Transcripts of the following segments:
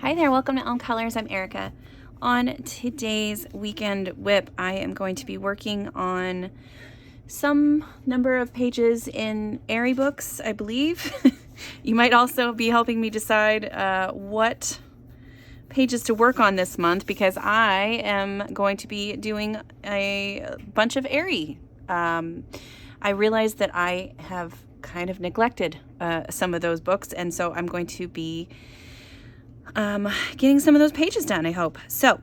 Hi there, welcome to Elm Colors. I'm Erica. On today's weekend whip, I am going to be working on some number of pages in Eriy books, I believe. You might also be helping me decide what pages to work on this month, because I am going to be doing a bunch of Eriy. I realized that I have kind of neglected some of those books, and so I'm going to be getting some of those pages done, I hope. So,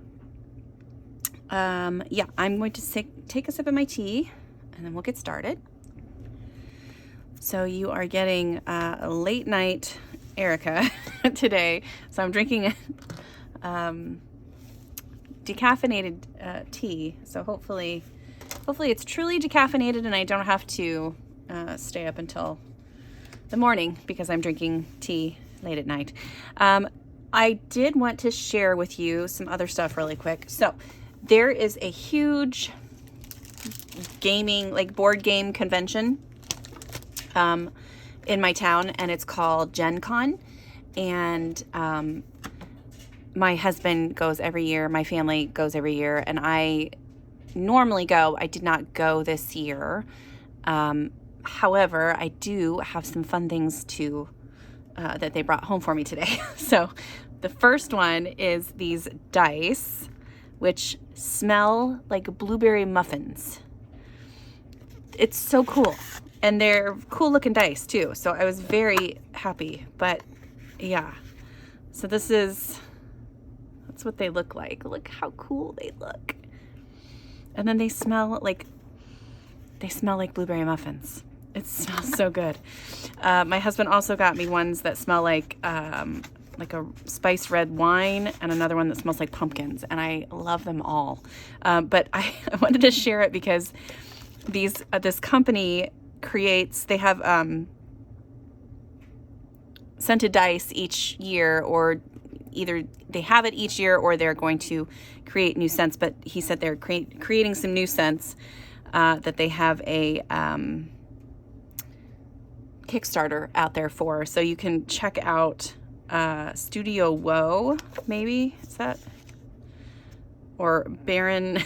yeah, I'm going to take a sip of my tea, and then we'll get started. So you are getting a late night Erica today. So I'm drinking decaffeinated tea. So hopefully it's truly decaffeinated, and I don't have to stay up until the morning because I'm drinking tea late at night. I did want to share with you some other stuff really quick. So there is a huge gaming, like board game convention in my town, and it's called Gen Con. And my husband goes every year, my family goes every year, and I normally go. I did not go this year. However, I do have some fun things to that they brought home for me today. So the first one is these dice, which smell like blueberry muffins. It's so cool. And they're cool looking dice too. So I was very happy, but yeah. So that's what they look like. Look how cool they look. And then they smell like blueberry muffins. It smells so good. My husband also got me ones that smell like a spiced red wine, and another one that smells like pumpkins, and I love them all. But I wanted to share it because this company they have scented dice each year, or either they have it each year or they're going to create new scents. But he said they're creating some new scents that they have a Kickstarter out there for, so you can check out Studio Woe, maybe is that, or Baron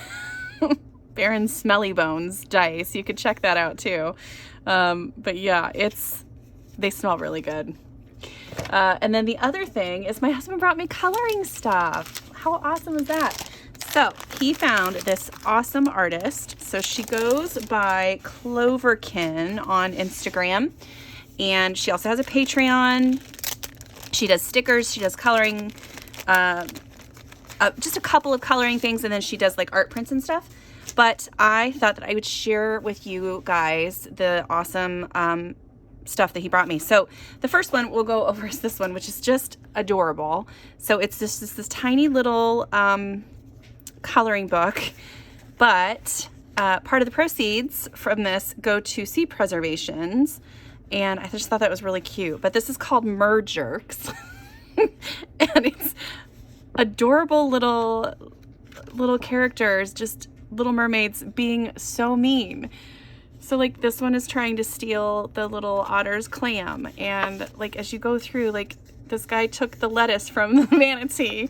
Smelly Bones dice. You could check that out too. But yeah, they smell really good. And then the other thing is my husband brought me coloring stuff. How awesome is that? So he found this awesome artist. So she goes by Cloverkin on Instagram, and she also has a Patreon. She does stickers, she does coloring, just a couple of coloring things, and then she does like art prints and stuff. But I thought that I would share with you guys the awesome stuff that he brought me. So the first one we'll go over is this one, which is just adorable. So it's just this tiny little coloring book, but part of the proceeds from this go to sea preservations, and I just thought that was really cute. But this is called Merjerks, and it's adorable little characters, just little mermaids being so mean. So like this one is trying to steal the little otter's clam, and like as you go through, like this guy took the lettuce from the manatee.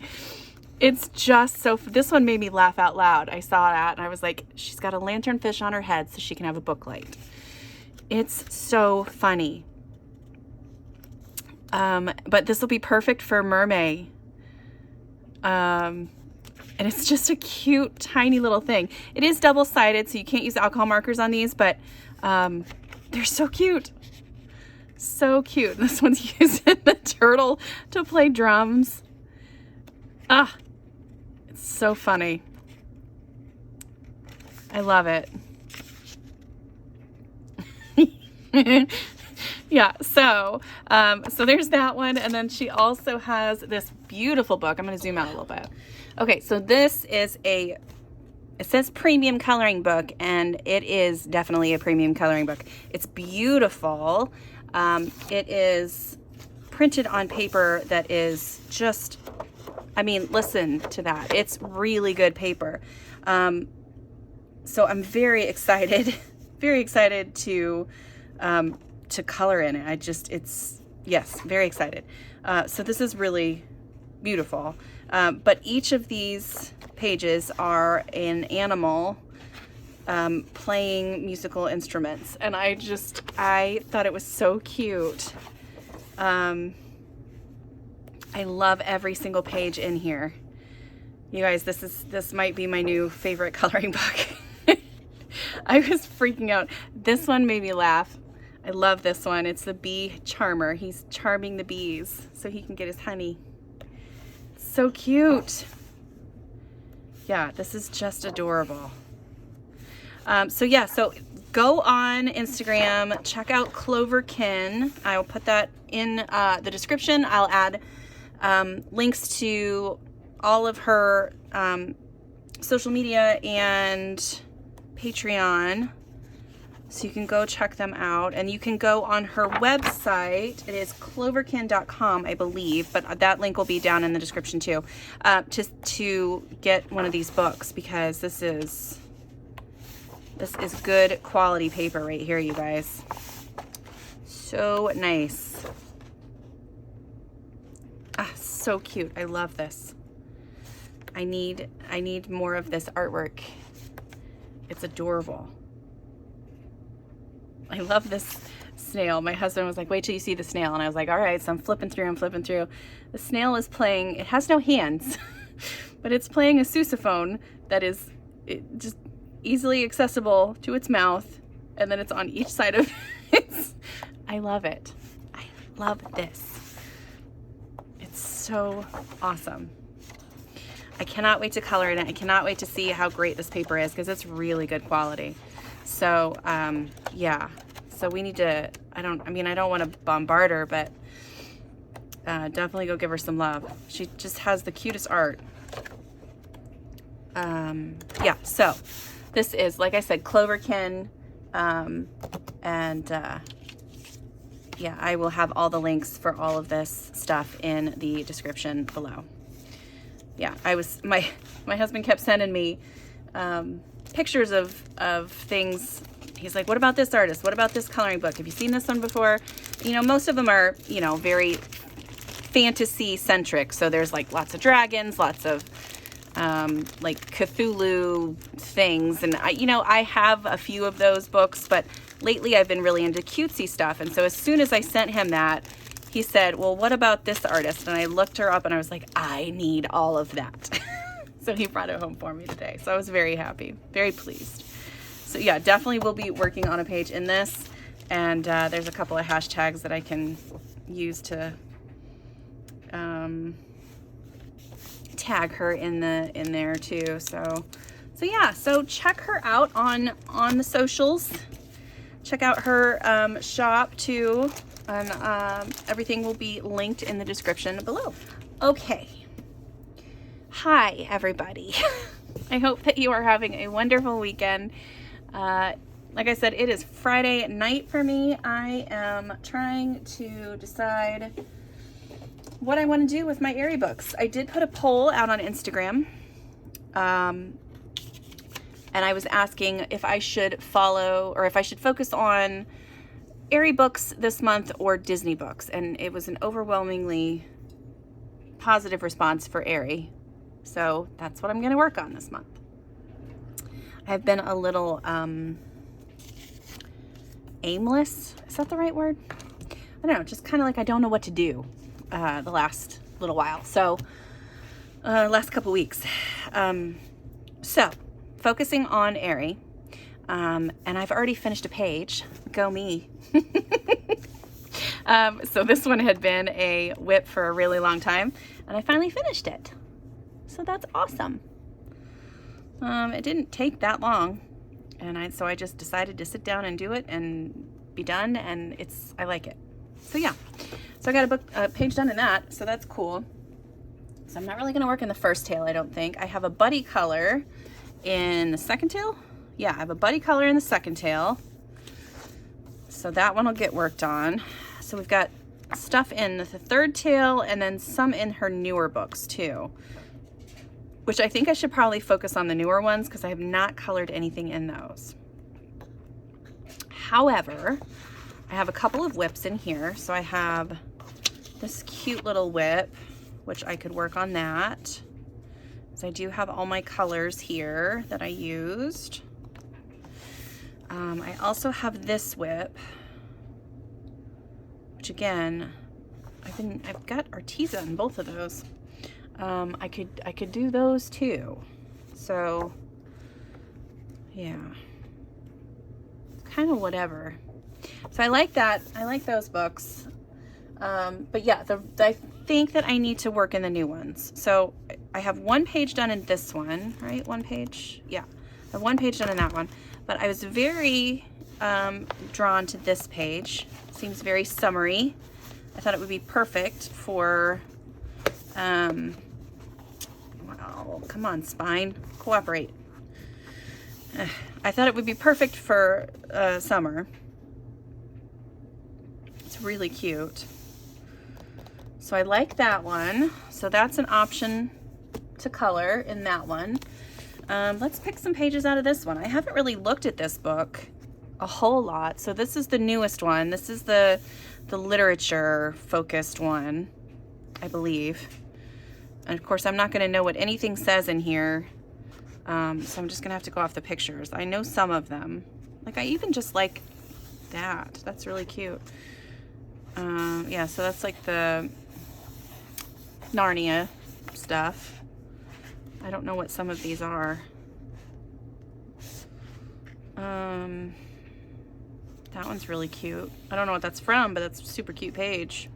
It's just so, this one made me laugh out loud. I saw that and I was like, she's got a lanternfish on her head so she can have a book light. It's so funny. But this will be perfect for Mermaid. And it's just a cute, tiny little thing. It is double-sided, so you can't use alcohol markers on these, but they're so cute. So cute. This one's using the turtle to play drums. Ah, it's so funny. I love it. Yeah, so there's that one, and then she also has this beautiful book. I'm going to zoom out a little bit. Okay, so this is it says premium coloring book, and it is definitely a premium coloring book. It's beautiful. It is printed on paper that is just, I mean, listen to that. It's really good paper. So I'm very excited to color in it. Yes, very excited. So this is really beautiful. But each of these pages are an animal playing musical instruments, and I thought it was so cute. I love every single page in here. You guys, this might be my new favorite coloring book. I was freaking out. This one made me laugh. I love this one. It's the bee charmer. He's charming the bees so he can get his honey. So cute. Yeah, this is just adorable. So yeah, so go on Instagram, check out Cloverkin. I will put that in the description. I'll add links to all of her social media and Patreon, so you can go check them out. And you can go on her website. It is cloverkin.com, I believe, but that link will be down in the description too, to get one of these books, because this is good quality paper right here, you guys. So nice. Ah, so cute. I love this. I need more of this artwork. It's adorable. I love this snail. My husband was like, wait till you see the snail. And I was like, all right. So I'm flipping through. The snail is playing, it has no hands, but it's playing a sousaphone that is just easily accessible to its mouth. And then it's on each side of it. I love it. I love this. It's so awesome. I cannot wait to color in it. I cannot wait to see how great this paper is, because it's really good quality. So, yeah. So we need to, I don't want to bombard her, but definitely go give her some love. She just has the cutest art. Yeah, so this is, like I said, Cloverkin. Yeah, I will have all the links for all of this stuff in the description below. Yeah, my husband kept sending me pictures of things. He's like, what about this artist? What about this coloring book? Have you seen this one before? You know, most of them are, you know, very fantasy centric. So there's like lots of dragons, lots of like Cthulhu things. And I have a few of those books, but lately I've been really into cutesy stuff. And so as soon as I sent him that, he said, well, what about this artist? And I looked her up and I was like, I need all of that. So he brought it home for me today. So I was very happy, very pleased. So yeah, definitely will be working on a page in this. And there's a couple of hashtags that I can use to tag her in there too. So yeah, so check her out on the socials. Check out her shop too. And everything will be linked in the description below. Okay. Hi, everybody. I hope that you are having a wonderful weekend. Like I said, it is Friday night for me. I am trying to decide what I want to do with my Eriy books. I did put a poll out on Instagram. And I was asking if I should follow, or if I should focus on Eriy books this month or Disney books, and it was an overwhelmingly positive response for Eriy, so that's what I'm going to work on this month. I've been a little aimless, is that the right word? I don't know, just kind of like I don't know what to do the last little while, so last couple weeks. So focusing on Eriy, and I've already finished a page. Go me. So this one had been a whip for a really long time, and I finally finished it. So that's awesome. It didn't take that long, and so I just decided to sit down and do it and be done, and I like it. So yeah, so I got a page done in that, so that's cool. So I'm not really gonna work in the first tail, I don't think. I have a buddy color in the second tail. Yeah, I have a buddy color in the second tail. So that one will get worked on. So we've got stuff in the third tail and then some in her newer books too, which I think I should probably focus on the newer ones because I have not colored anything in those. However, I have a couple of whips in here. So I have this cute little whip which I could work on that. So I do have all my colors here that I used. I also have this whip, which again, I've got Arteza in both of those. I could do those too. So yeah, kind of whatever. So I like that. I like those books. But yeah, I think that I need to work in the new ones. So I have one page done in this one, right? One page. Yeah, I have one page done in that one. But I was very drawn to this page. Seems very summery. I thought it would be perfect for, well, come on, spine, cooperate. I thought it would be perfect for summer. It's really cute. So I like that one. So that's an option to color in that one. Let's pick some pages out of this one. I haven't really looked at this book a whole lot. So this is the newest one. This is the literature focused one, I believe. And of course, I'm not going to know what anything says in here. So I'm just going to have to go off the pictures. I know some of them. Like I even just like that. That's really cute. Yeah, so that's like the Narnia stuff. I don't know what some of these are. That one's really cute. I don't know what that's from, but that's a super cute page.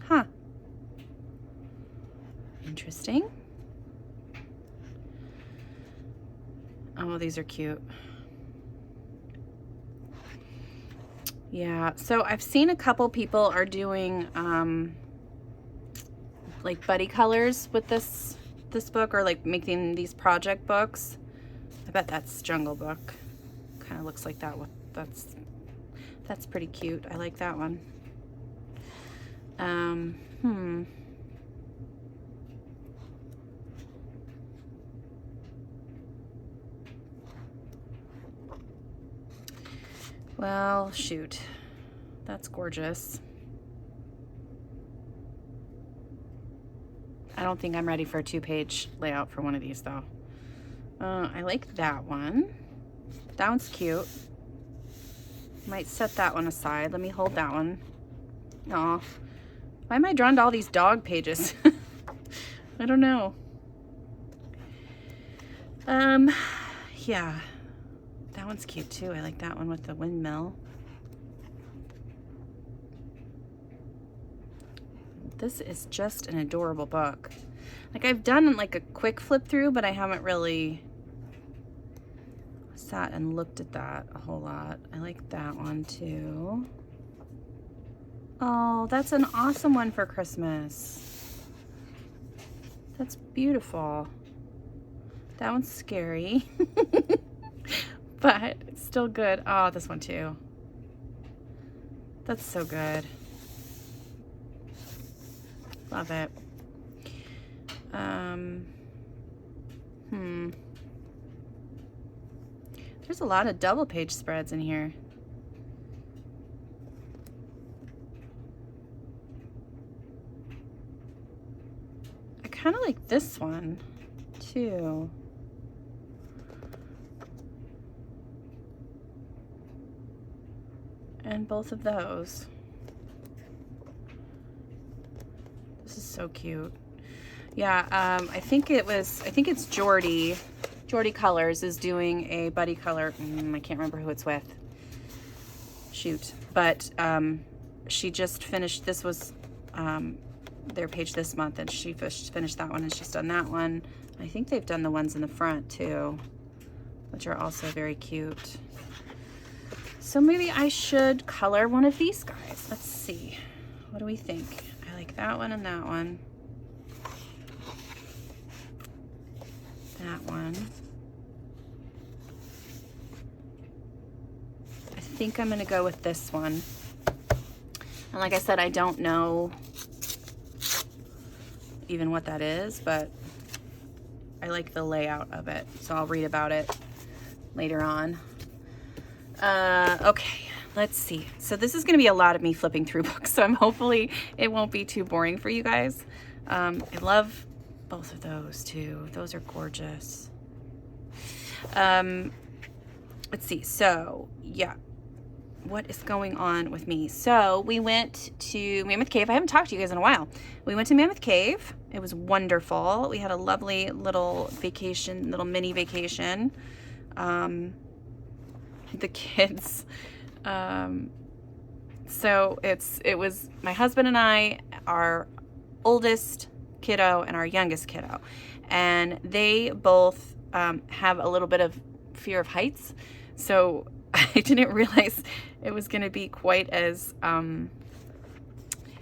Huh. Interesting. Oh, these are cute. Yeah, so I've seen a couple people are doing like buddy colors with this book, or like making these project books. I bet that's Jungle Book. Kind of looks like that one. That's pretty cute. I like that one. Well, shoot. That's gorgeous. I don't think I'm ready for a 2-page layout for one of these though. I like that one. That one's cute. Might set that one aside. Let me hold that one. Aw. Why am I drawn to all these dog pages? I don't know. Yeah. That one's cute too. I like that one with the windmill. This is just an adorable book. Like I've done like a quick flip through, but I haven't really sat and looked at that a whole lot. I like that one too. Oh, that's an awesome one for Christmas. That's beautiful. That one's scary, but it's still good. Oh, this one too. That's so good. Love it. There's a lot of double page spreads in here. I kind of like this one too. And both of those. This is so cute. Yeah, I think it's Jordy Colors is doing a buddy color. I can't remember who it's with. Shoot. But she just finished, this was their page this month, and she finished that one, and she's done that one. I think they've done the ones in the front too, which are also very cute. So maybe I should color one of these guys. Let's see. What do we think? I like that one and that one. That one. I think I'm gonna go with this one. And like I said, I don't know even what that is, but I like the layout of it. So I'll read about it later on. Okay, let's see. So this is going to be a lot of me flipping through books, so hopefully it won't be too boring for you guys. I love both of those too. Those are gorgeous. Let's see. So yeah, what is going on with me? So we went to Mammoth Cave. I haven't talked to you guys in a while. We went to Mammoth Cave. It was wonderful. We had a lovely little vacation, little mini vacation. The kids, so it was my husband and I, our oldest kiddo and our youngest kiddo, and they both have a little bit of fear of heights, so I didn't realize it was going to be quite as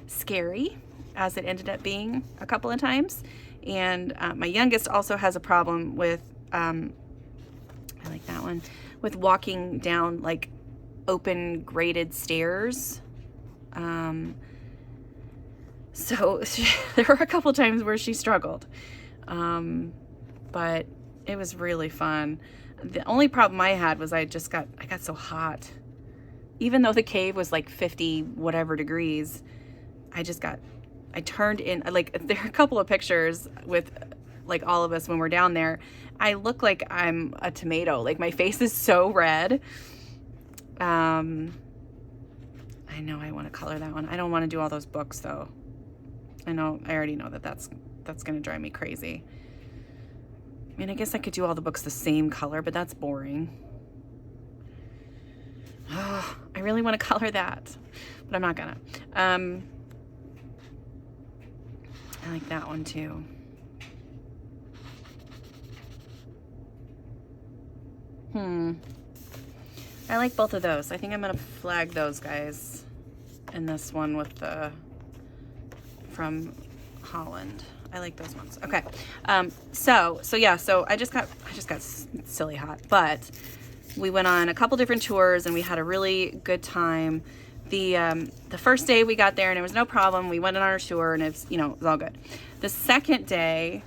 scary as it ended up being a couple of times. And my youngest also has a problem with I like that one, with walking down like open graded stairs. So there were a couple times where she struggled, but it was really fun. The only problem I had was I got so hot. Even though the cave was like 50 whatever degrees, I turned in, like, there are a couple of pictures with like all of us when we're down there. I look like I'm a tomato. Like, my face is so red. I know I want to color that one. I don't want to do all those books though. I already know that's going to drive me crazy. I mean, I guess I could do all the books the same color, but that's boring. Oh, I really want to color that, but I'm not gonna. I like that one too. I like both of those. I think I'm gonna flag those guys in this one with the from Holland. I like those ones. Okay. So I just got silly hot, but we went on a couple different tours and we had a really good time. The first day we got there and it was no problem. We went on our tour and it was all good. The second day,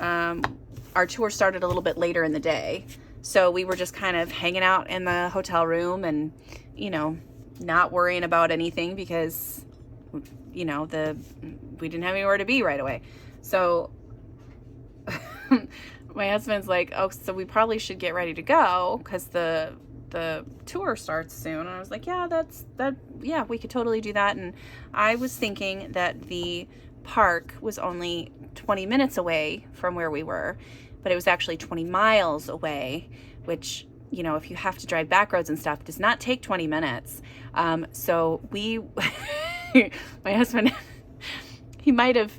our tour started a little bit later in the day. So we were just kind of hanging out in the hotel room and, not worrying about anything because, we didn't have anywhere to be right away. So my husband's like, oh, so we probably should get ready to go because the tour starts soon. And I was like, yeah, yeah, we could totally do that. And I was thinking that the park was only 20 minutes away from where we were, but it was actually 20 miles away, which, if you have to drive back roads and stuff, does not take 20 minutes. So we, my husband, he might have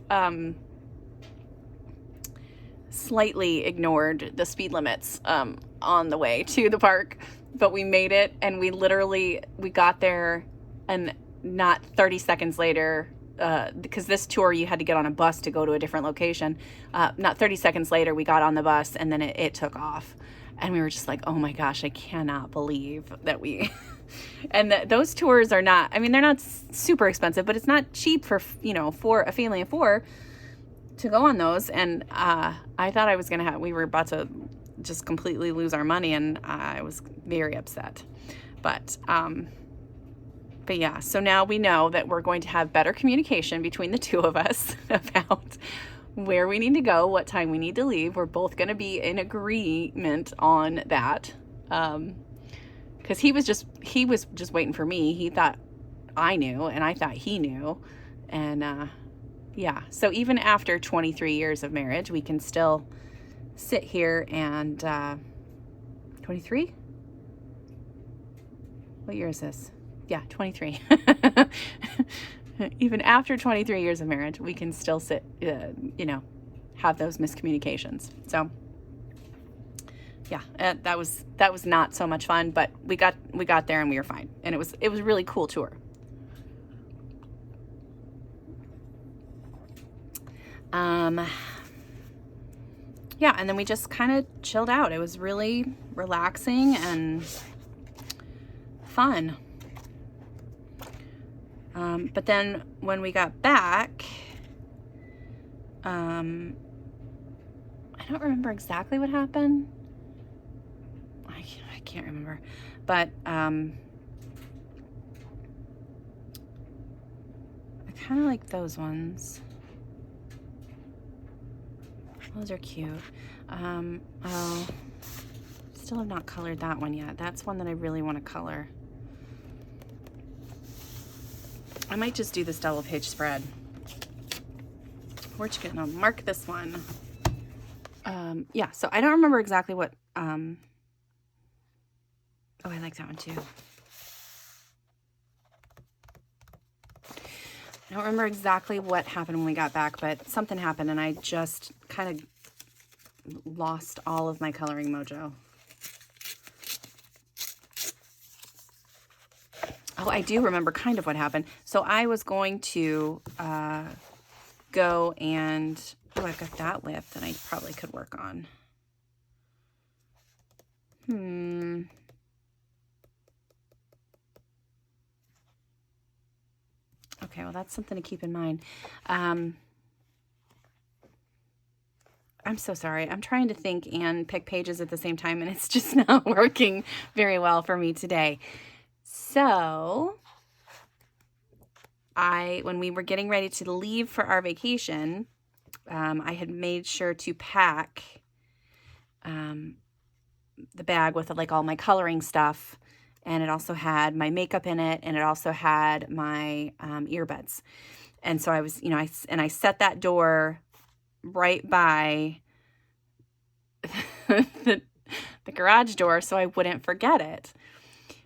slightly ignored the speed limits on the way to the park, but we made it, and we got there, and not 30 seconds later, because this tour you had to get on a bus to go to a different location. Not 30 seconds later, we got on the bus, and then it took off, and we were just like, oh my gosh, I cannot believe that we. And those tours are not, I mean, they're not super expensive, but it's not cheap for for a family of 4 to go on those. And I thought we were about to just completely lose our money, and I was very upset. But yeah, so now we know that we're going to have better communication between the two of us about where we need to go, what time we need to leave. We're both going to be in agreement on that. Because he was just waiting for me. He thought I knew, and I thought he knew. And yeah, so even after 23 years of marriage, we can still sit here and 23? What year is this? Yeah, 23. Even after 23 years of marriage, we can still sit, have those miscommunications. So yeah, that was not so much fun, but we got there and we were fine, and it was a really cool tour. Yeah, and then we just kind of chilled out. It was really relaxing and fun. But then when we got back, I don't remember exactly what happened. I can't remember, but kind of like those ones. Those are cute. Oh, still have not colored that one yet. That's one that I really want to color. I might just do this double page spread. We're just gonna mark this one. Yeah, so I don't remember exactly what, oh, I like that one too. I don't remember exactly what happened when we got back, but something happened and I just kind of lost all of my coloring mojo. Oh, I do remember kind of what happened. So I was going to go and, oh, I've got that lip that I probably could work on. Okay, well, that's something to keep in mind. I'm so sorry. I'm trying to think and pick pages at the same time, and it's just not working very well for me today. So when we were getting ready to leave for our vacation, I had made sure to pack the bag with like all my coloring stuff, and it also had my makeup in it, and it also had my earbuds. And so I was, you know, I set that door right by the garage door so I wouldn't forget it.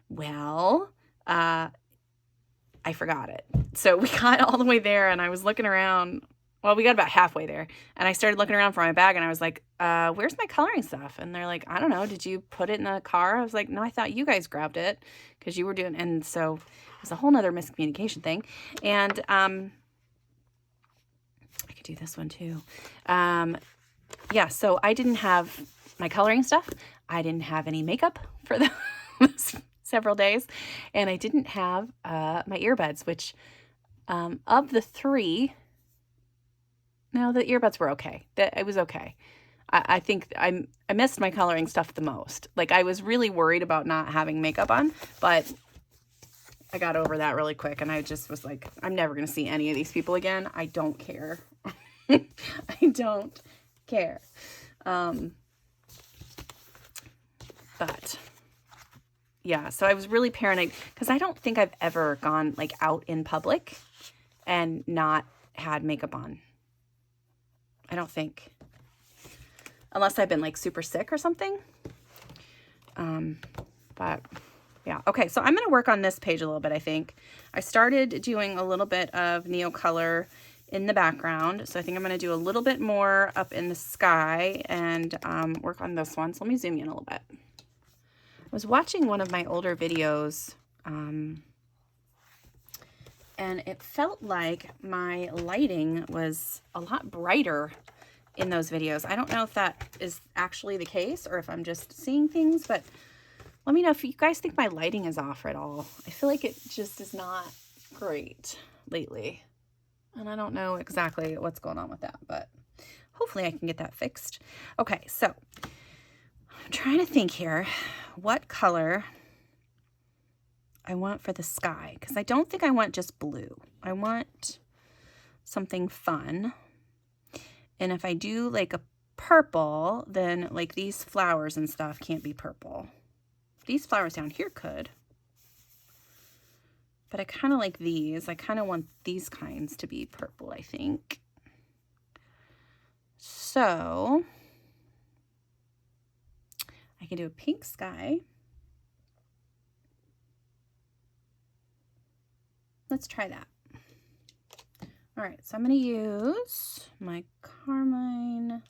Well, I forgot it. So we got all the way there and I was looking around. Well, we got about halfway there and I started looking around for my bag and I was like, where's my coloring stuff? And they're like, I don't know. Did you put it in the car? I was like, no, I thought you guys grabbed it because you were doing, and so it was a whole nother miscommunication thing. And, I could do this one too. Yeah, so I didn't have my coloring stuff. I didn't have any makeup for those several days. And I didn't have my earbuds, which of the three, no, the earbuds were okay. It was okay. I think I missed my coloring stuff the most. Like, I was really worried about not having makeup on, but I got over that really quick. And I just was like, I'm never going to see any of these people again. I don't care. I don't care. But yeah, so I was really paranoid because I don't think I've ever gone like out in public and not had makeup on. I don't think, unless I've been like super sick or something. But yeah. Okay. So I'm going to work on this page a little bit. I think I started doing a little bit of Neocolor in the background. So I think I'm going to do a little bit more up in the sky and work on this one. So let me zoom in a little bit. I was watching one of my older videos and it felt like my lighting was a lot brighter in those videos. I don't know if that is actually the case or if I'm just seeing things, but let me know if you guys think my lighting is off at all. I feel like it just is not great lately. And I don't know exactly what's going on with that, but hopefully I can get that fixed. Okay, so I'm trying to think here what color I want for the sky, because I don't think I want just blue. I want something fun. And if I do like a purple, then like these flowers and stuff can't be purple. These flowers down here could. But I kind of like these. I kind of want these kinds to be purple, I think. So I can do a pink sky. Let's try that. All right, so I'm going to use my carmine,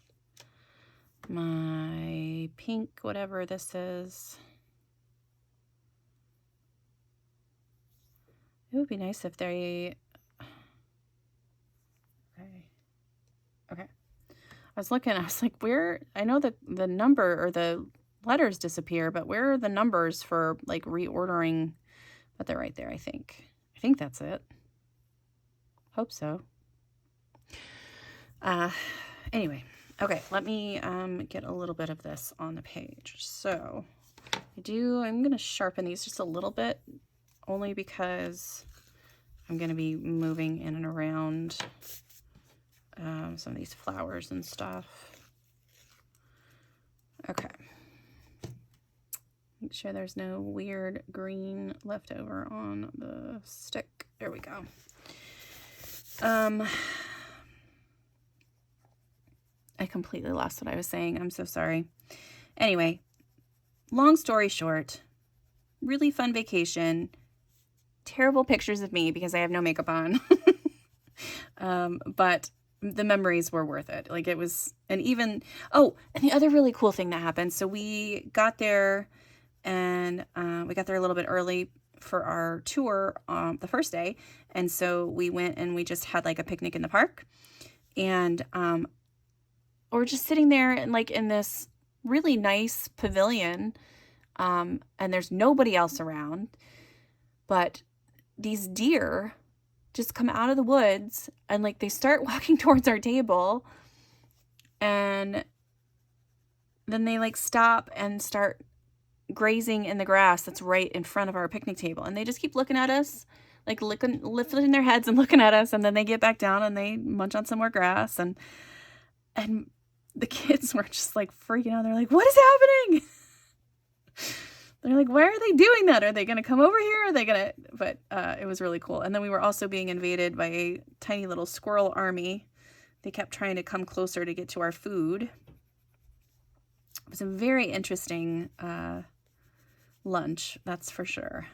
my pink, whatever this is. It would be nice if they, okay. I was looking, I was like, where, I know that the number or the letters disappear, but where are the numbers for like reordering? But they're right there, I think. I think that's it. Hope so. Anyway, okay, let me get a little bit of this on the page. So I'm going to sharpen these just a little bit, only because I'm going to be moving in and around some of these flowers and stuff. Okay. Make sure there's no weird green left over on the stick. There we go. I completely lost what I was saying. I'm so sorry. Anyway, long story short, really fun vacation. Terrible pictures of me because I have no makeup on. But the memories were worth it. Like it was, and even, oh, and the other really cool thing that happened. So we got there and we got there a little bit early for our tour the first day. And so we went and we just had like a picnic in the park. And we're just sitting there and like in this really nice pavilion. And there's nobody else around. But these deer just come out of the woods and like they start walking towards our table. And then they like stop and start grazing in the grass that's right in front of our picnic table. And they just keep looking at us, like lifting their heads and looking at us. And then they get back down and they munch on some more grass. And the kids were just like freaking out. They're like, what is happening? They're like, why are they doing that? Are they going to come over here? Are they going to, but it was really cool. And then we were also being invaded by a tiny little squirrel army. They kept trying to come closer to get to our food. It was a very interesting lunch, that's for sure.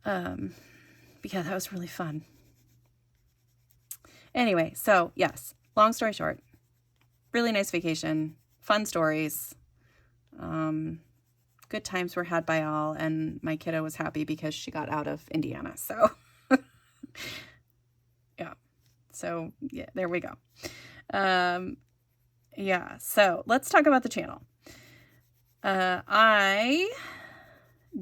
But yeah, that was really fun. Anyway, so yes, long story short, really nice vacation, fun stories. Good times were had by all, and my kiddo was happy because she got out of Indiana. So yeah. So yeah, there we go. Yeah. So let's talk about the channel. I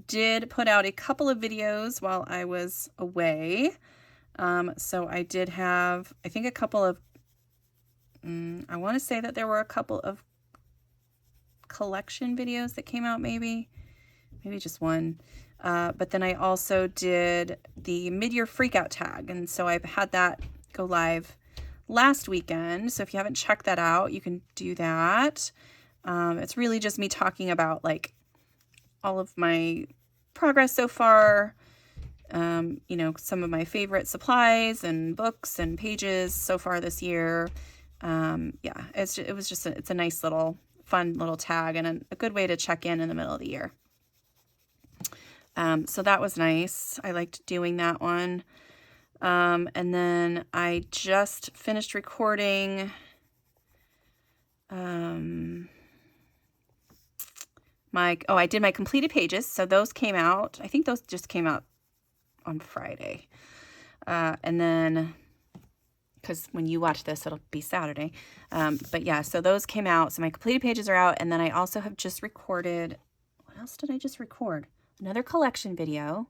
did put out a couple of videos while I was away. So I did have, I think a couple of, I want to say that there were a couple of collection videos that came out, maybe just one. But then I also did the mid-year freakout tag. And so I've had that go live last weekend. So if you haven't checked that out, you can do that. It's really just me talking about like all of my progress so far. You know, some of my favorite supplies and books and pages so far this year. Yeah, it's a nice little fun little tag and a good way to check in the middle of the year. So that was nice. I liked doing that one. And then I just finished recording, I did my completed pages. So those came out. I think those just came out on Friday. And then, because when you watch this, it'll be Saturday. But yeah, so those came out. So my completed pages are out. And then I also have just recorded, what else did I just record? Another collection video.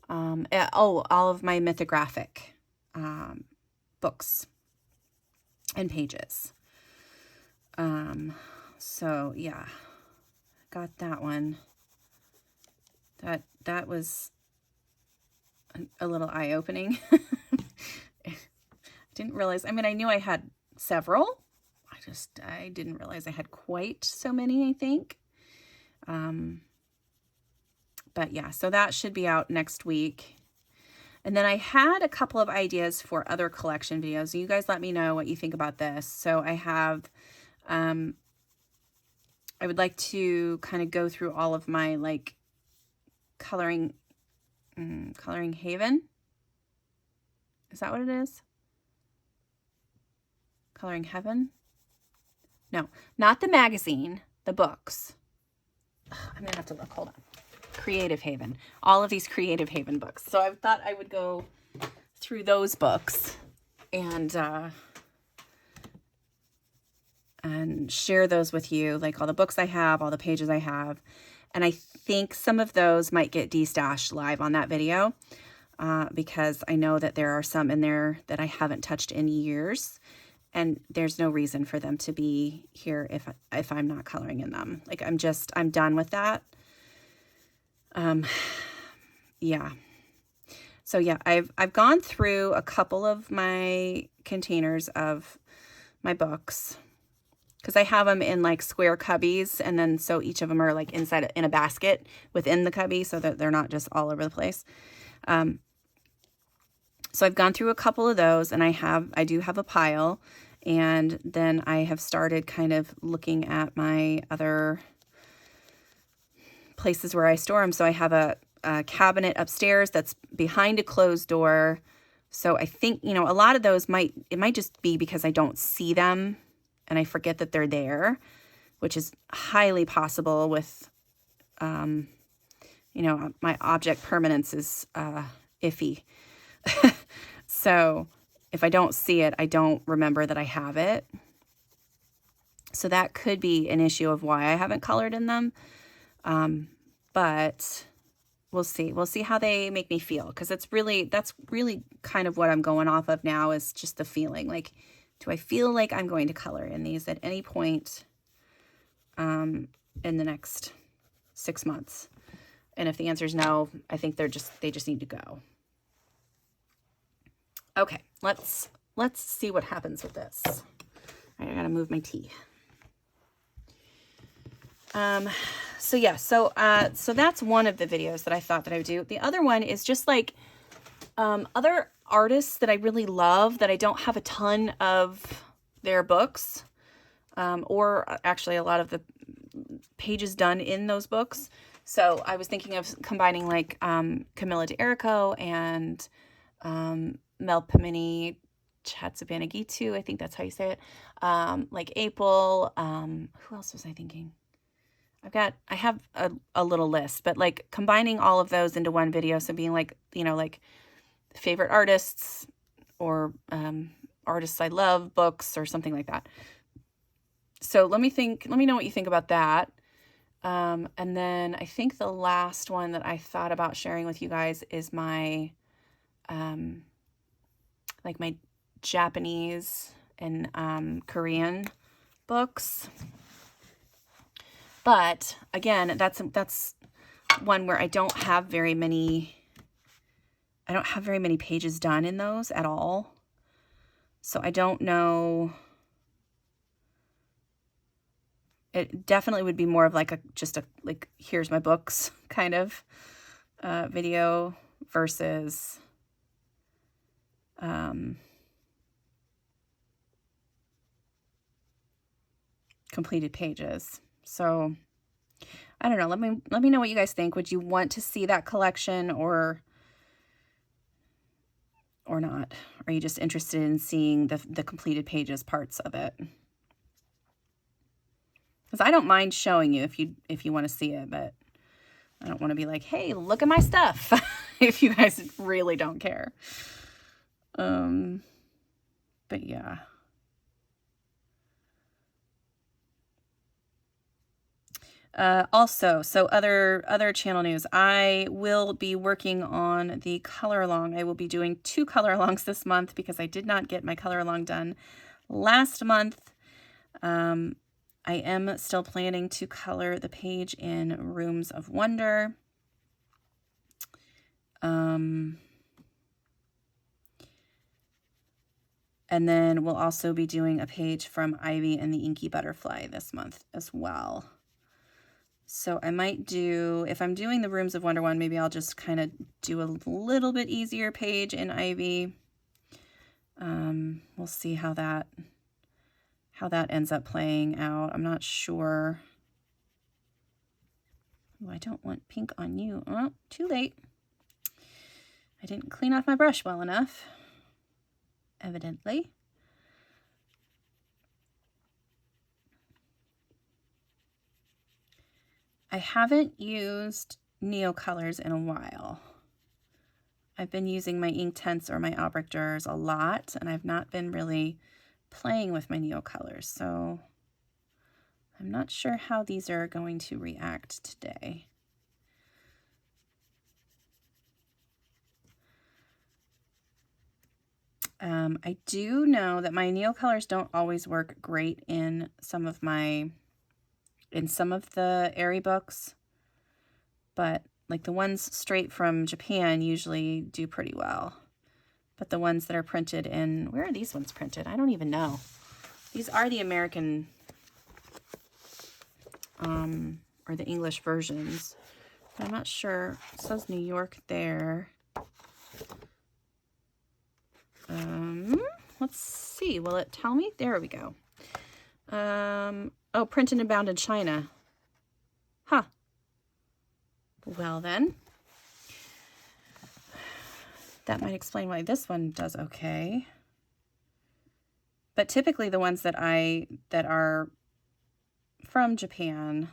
All of my mythographic books and pages. So yeah, got that one. That was a little eye-opening. Didn't realize, I mean, I knew I had several. I didn't realize I had quite so many, I think. But yeah, so that should be out next week. And then I had a couple of ideas for other collection videos. You guys let me know what you think about this. So I have, I would like to kind of go through all of my like coloring haven. Is that what it is? Coloring Heaven? No, not the magazine, the books. I'm gonna have to look, hold on. Creative Haven, all of these Creative Haven books. So I thought I would go through those books and share those with you, like all the books I have, all the pages I have. And I think some of those might get destashed live on that video because I know that there are some in there that I haven't touched in years. And there's no reason for them to be here if I'm not coloring in them. Like I'm done with that. Yeah. So yeah, I've gone through a couple of my containers of my books, because I have them in like square cubbies, and then so each of them are like inside in a basket within the cubby, so that they're not just all over the place. So I've gone through a couple of those, and I do have a pile, and then I have started kind of looking at my other places where I store them. So I have a cabinet upstairs that's behind a closed door. So I think, you know, a lot of those might just be because I don't see them and I forget that they're there, which is highly possible with, you know, my object permanence is iffy. So if I don't see it, I don't remember that I have it. So that could be an issue of why I haven't colored in them. But we'll see. We'll see how they make me feel, because that's really kind of what I'm going off of now, is just the feeling. Like, do I feel like I'm going to color in these at any point in the next 6 months? And if the answer is no, I think they just need to go. Okay, let's see what happens with this. All right, I gotta move my tea. So yeah, so that's one of the videos that I thought that I would do. The other one is just like, other artists that I really love that I don't have a ton of their books, or actually a lot of the pages done in those books. So I was thinking of combining like, Camilla d'Errico and, Melpomene Chatsabanaghitu, I think that's how you say it. Like April, who else was I thinking? I have a little list, but like combining all of those into one video. So being like, you know, like favorite artists or artists I love, books, or something like that. So let me know what you think about that. And then I think the last one that I thought about sharing with you guys is my, like my Japanese and Korean books. But again, that's one where I don't have very many pages done in those at all. So I don't know. It definitely would be more of like just a like, here's my books kind of video versus completed pages. So I don't know. Let me know what you guys think. Would you want to see that collection or not? Are you just interested in seeing the completed pages parts of it? Because I don't mind showing you if you want to see it, but I don't want to be like, hey, look at my stuff, if you guys really don't care. But yeah. Also, so other channel news. I will be working on the color along. I will be doing 2 color alongs this month because I did not get my color along done last month. I am still planning to color the page in Rooms of Wonder. And then we'll also be doing a page from Ivy and the Inky Butterfly this month as well. So I might do, if I'm doing the Rooms of Wonder one, maybe I'll just kind of do a little bit easier page in Ivy. We'll see how that ends up playing out. I'm not sure. Oh, I don't want pink on you. Oh, too late. I didn't clean off my brush well enough, evidently. I haven't used Neocolors in a while. I've been using my Inktense or my Obrechters a lot, and I've not been really playing with my Neocolors, so I'm not sure how these are going to react today. I do know that my Neocolors don't always work great in some of the Eriy books, but like the ones straight from Japan usually do pretty well. But the ones that are printed in, where are these ones printed? I don't even know. These are the American or the English versions. But I'm not sure. It says New York there. Let's see. Will it tell me? There we go. Oh, printed and bound in China. Huh. Well then, that might explain why this one does okay. But typically the ones that are from Japan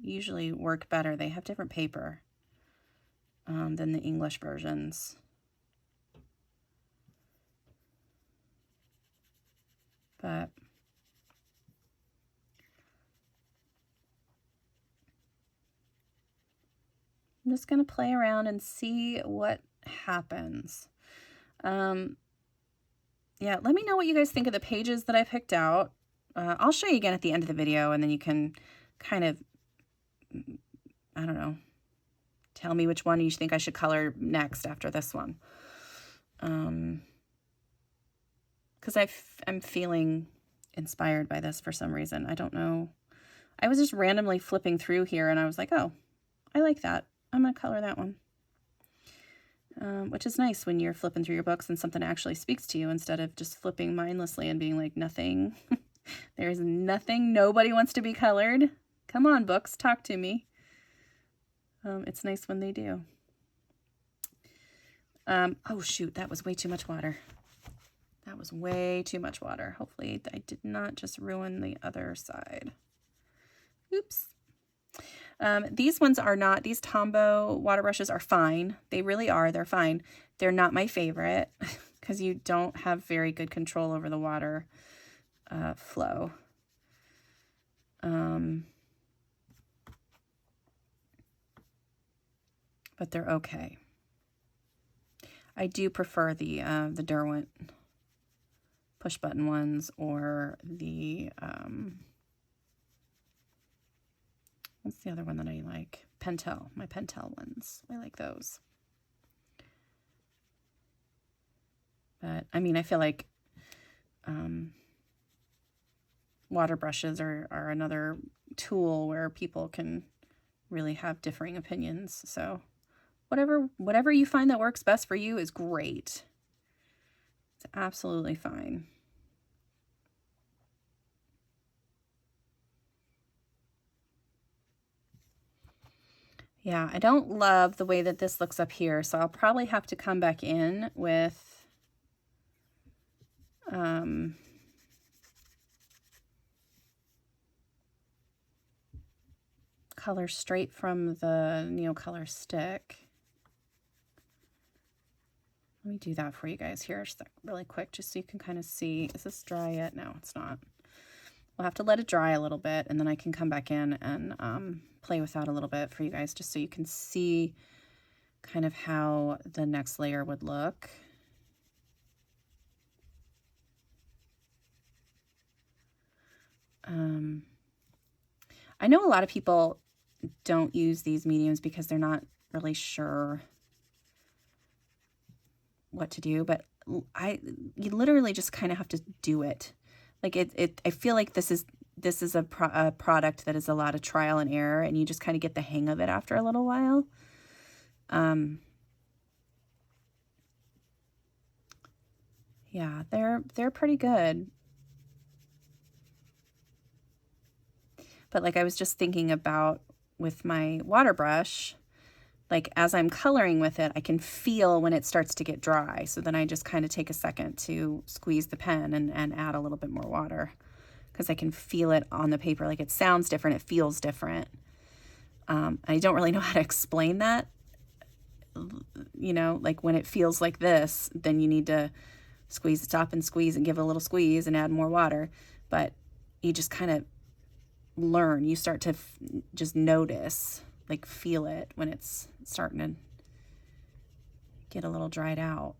usually work better. They have different paper than the English versions. But I'm just going to play around and see what happens. Yeah, let me know what you guys think of the pages that I picked out. I'll show you again at the end of the video, and then you can kind of, I don't know, tell me which one you think I should color next after this one. Because I'm feeling inspired by this for some reason. I don't know. I was just randomly flipping through here, and I was like, oh, I like that. I'm going to color that one. Which is nice when you're flipping through your books and something actually speaks to you instead of just flipping mindlessly and being like, nothing. There's nothing. Nobody wants to be colored. Come on, books, talk to me. It's nice when they do. Oh, shoot, that was way too much water. That was way too much water. Hopefully I did not just ruin the other side. Oops. These ones are not, these Tombow water brushes are fine. They really are. They're fine. They're not my favorite because you don't have very good control over the water flow. But they're okay. I do prefer the Derwent push button ones or the, what's the other one that I like? Pentel, my Pentel ones. I like those. But, I mean, I feel like water brushes are another tool where people can really have differing opinions. So whatever you find that works best for you is great. It's absolutely fine. Yeah, I don't love the way that this looks up here, so I'll probably have to come back in with color straight from the Neocolor stick. Let me do that for you guys here just really quick, just so you can kind of see. Is this dry yet? No, it's not. We'll have to let it dry a little bit, and then I can come back in and play with that a little bit for you guys, just so you can see kind of how the next layer would look. I know a lot of people don't use these mediums because they're not really sure what to do, but you literally just kind of have to do it. Like I feel like this is a product that is a lot of trial and error, and you just kind of get the hang of it after a little while. Yeah, they're pretty good. But like I was just thinking about with my water brush, like as I'm coloring with it, I can feel when it starts to get dry. So then I just kind of take a second to squeeze the pen and add a little bit more water, because I can feel it on the paper. Like it sounds different, it feels different. I don't really know how to explain that. You know, like when it feels like this, then you need to squeeze the top and squeeze and give it a little squeeze and add more water. But you just kind of learn. You start to just notice, like feel it when it's starting to get a little dried out.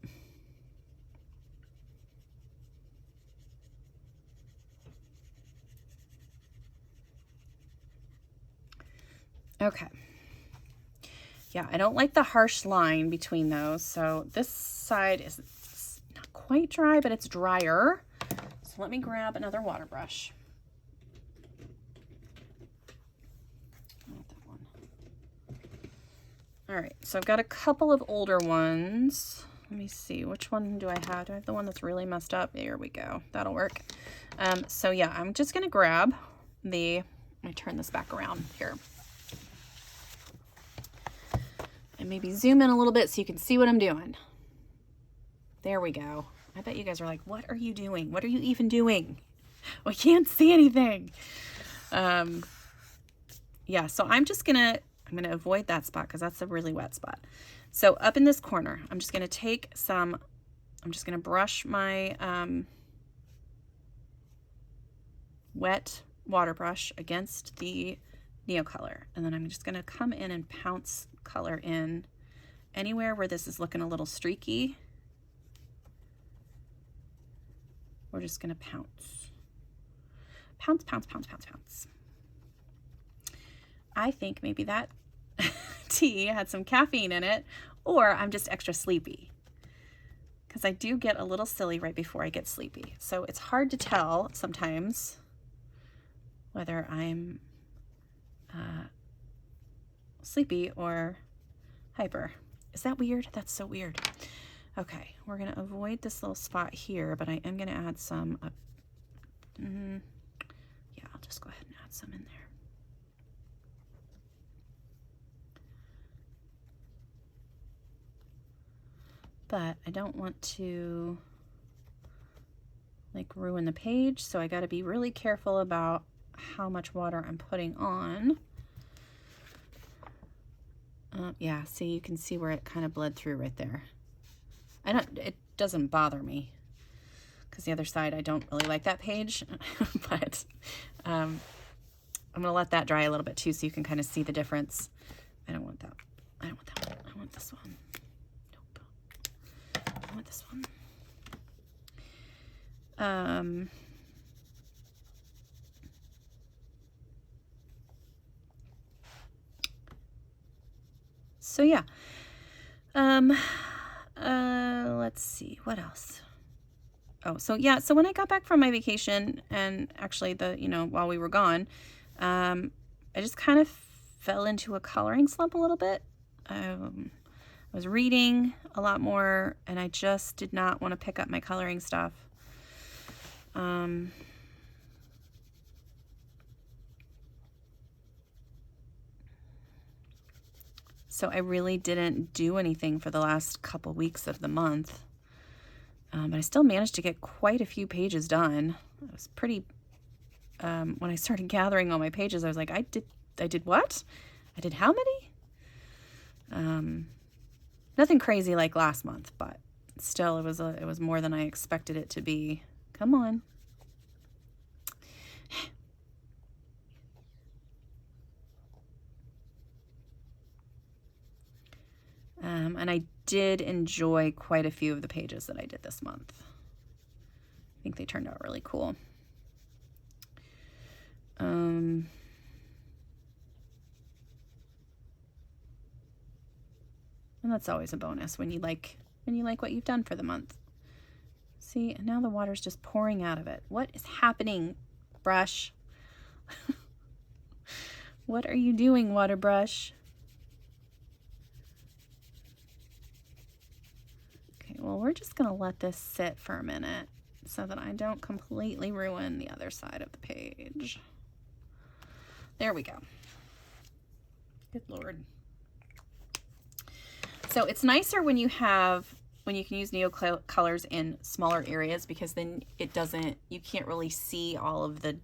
Okay. Yeah, I don't like the harsh line between those. So this side is not quite dry, but it's drier. So let me grab another water brush. Not that one. All right, so I've got a couple of older ones. Let me see, which one do I have? Do I have the one that's really messed up? There we go. That'll work. So yeah, I'm just gonna grab let me turn this back around here. And maybe zoom in a little bit so you can see what I'm doing. There we go. I bet you guys are like, what are you doing? What are you even doing? Well, I can't see anything. Yeah, so I'm gonna avoid that spot because that's a really wet spot. So up in this corner, I'm just gonna brush my wet water brush against the Neocolor, and then I'm just gonna come in and pounce color in anywhere where this is looking a little streaky. We're just gonna pounce. Pounce, pounce, pounce, pounce, pounce. I think maybe that tea had some caffeine in it, or I'm just extra sleepy, because I do get a little silly right before I get sleepy. So it's hard to tell sometimes whether I'm sleepy or hyper. Is that weird? That's so weird. Okay, we're gonna avoid this little spot here, but I am gonna add some up. Yeah, I'll just go ahead and add some in there. But I don't want to like ruin the page, so I got to be really careful about how much water I'm putting on. Yeah, see, you can see where it kind of bled through right there. It doesn't bother me because the other side, I don't really like that page, but I'm gonna let that dry a little bit too, so you can kind of see the difference. I don't want that. I don't want that one. I want this one. I want this one. So yeah. Let's see, what else? Oh, so yeah, so when I got back from my vacation, and actually while we were gone, I just kind of fell into a coloring slump a little bit. I was reading a lot more, and I just did not want to pick up my coloring stuff. So I really didn't do anything for the last couple weeks of the month. But I still managed to get quite a few pages done. I was pretty, when I started gathering all my pages, I was like, I did what? I did how many? Nothing crazy like last month, but still it was more than I expected it to be. Come on. And I did enjoy quite a few of the pages that I did this month. I think they turned out really cool. And that's always a bonus when you like what you've done for the month. See, and now the water's just pouring out of it. What is happening, brush? What are you doing, water brush? Okay, well, we're just gonna let this sit for a minute so that I don't completely ruin the other side of the page. There we go. Good Lord. So it's nicer when you can use Neocolors in smaller areas, because then you can't really see all of the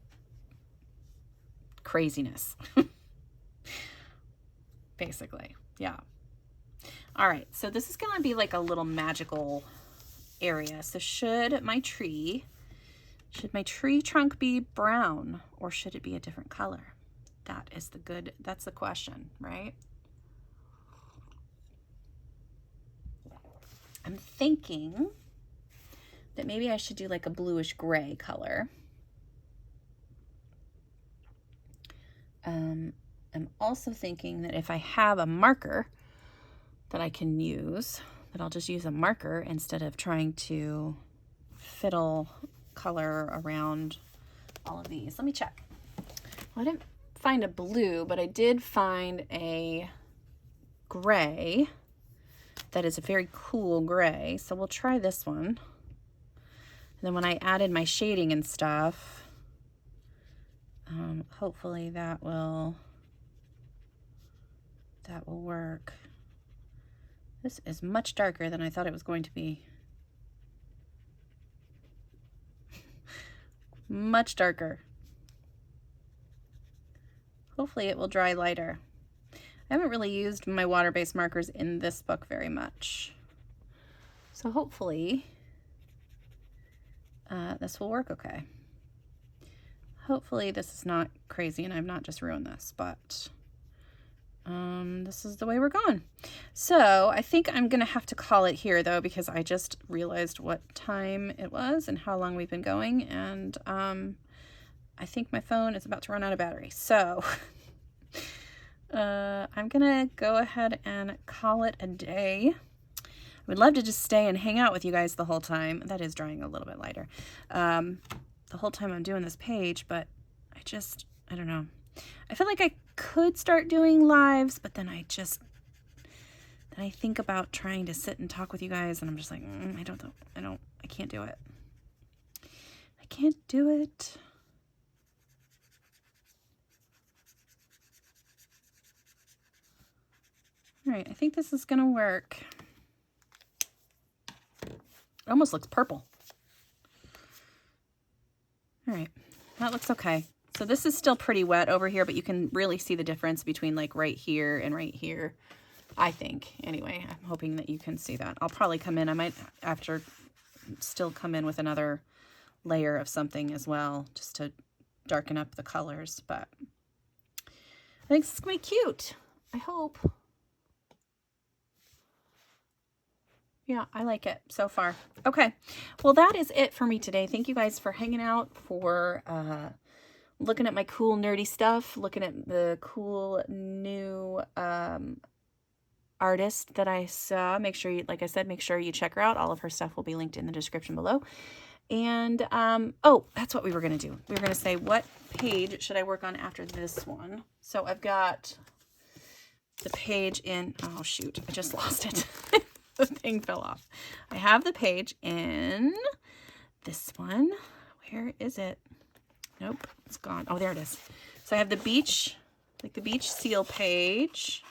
craziness. Basically, yeah. All right, so this is gonna be like a little magical area. So should my tree trunk be brown, or should it be a different color? That's the question, right? I'm thinking that maybe I should do like a bluish gray color. I'm also thinking that if I have a marker, that I can use, that I'll just use a marker instead of trying to fiddle color around all of these. Let me check. Well, I didn't find a blue, but I did find a gray that is a very cool gray. So we'll try this one. And then when I added my shading and stuff, hopefully that will work. This is much darker than I thought it was going to be. Much darker. Hopefully it will dry lighter. I haven't really used my water-based markers in this book very much. So hopefully this will work okay. Hopefully this is not crazy and I've not just ruined this, but this is the way we're going. So I think I'm gonna have to call it here though, because I just realized what time it was and how long we've been going, and I think my phone is about to run out of battery. So I'm gonna go ahead and call it a day. I would love to just stay and hang out with you guys the whole time. That is drying a little bit lighter. The whole time I'm doing this page, but I don't know. I feel like I could start doing lives, but then I think about trying to sit and talk with you guys, and I'm just like, I can't do it. I can't do it. All right, I think this is gonna work. It almost looks purple. All right, that looks okay. So this is still pretty wet over here, but you can really see the difference between like right here and right here, I think. Anyway, I'm hoping that you can see that. I'll probably come in, I might after still come in with another layer of something as well, just to darken up the colors, but I think this is gonna be cute. I hope. Yeah, I like it so far. Okay, well that is it for me today. Thank you guys for hanging out, for looking at my cool nerdy stuff, looking at the cool new artist that I saw. Make sure you, like I said, make sure you check her out. All of her stuff will be linked in the description below. And oh, that's what we were gonna do. We were gonna say, what page should I work on after this one? So I've got the page in, oh shoot, I just lost it. The thing fell off. I have the page in this one. Where is it? Nope, it's gone. Oh, there it is. So I have the beach, like the beach seal page.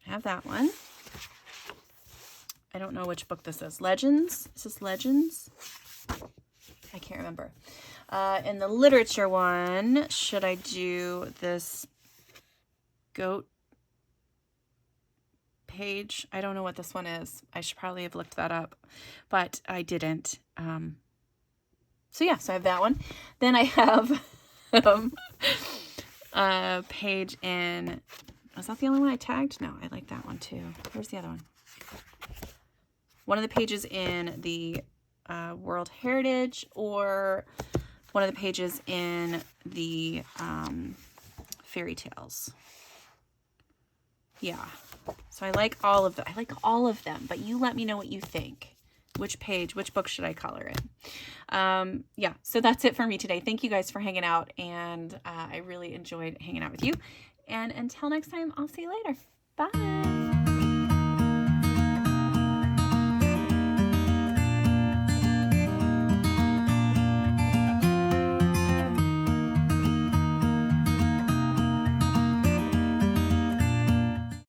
I have that one. I don't know which book this is. Legends? Is this Legends? I can't remember. In the literature one, should I do this goat page? I don't know what this one is. I should probably have looked that up, but I didn't. So yeah, so I have that one. Then I have a page in, was that the only one I tagged? No, I like that one too. Where's the other one? One of the pages in the World Heritage, or one of the pages in the fairy tales. Yeah, so I like all of them. I like all of them, but you let me know what you think. Which page, which book should I color in? Yeah, so that's it for me today. Thank you guys for hanging out, and I really enjoyed hanging out with you. And until next time, I'll see you later. Bye.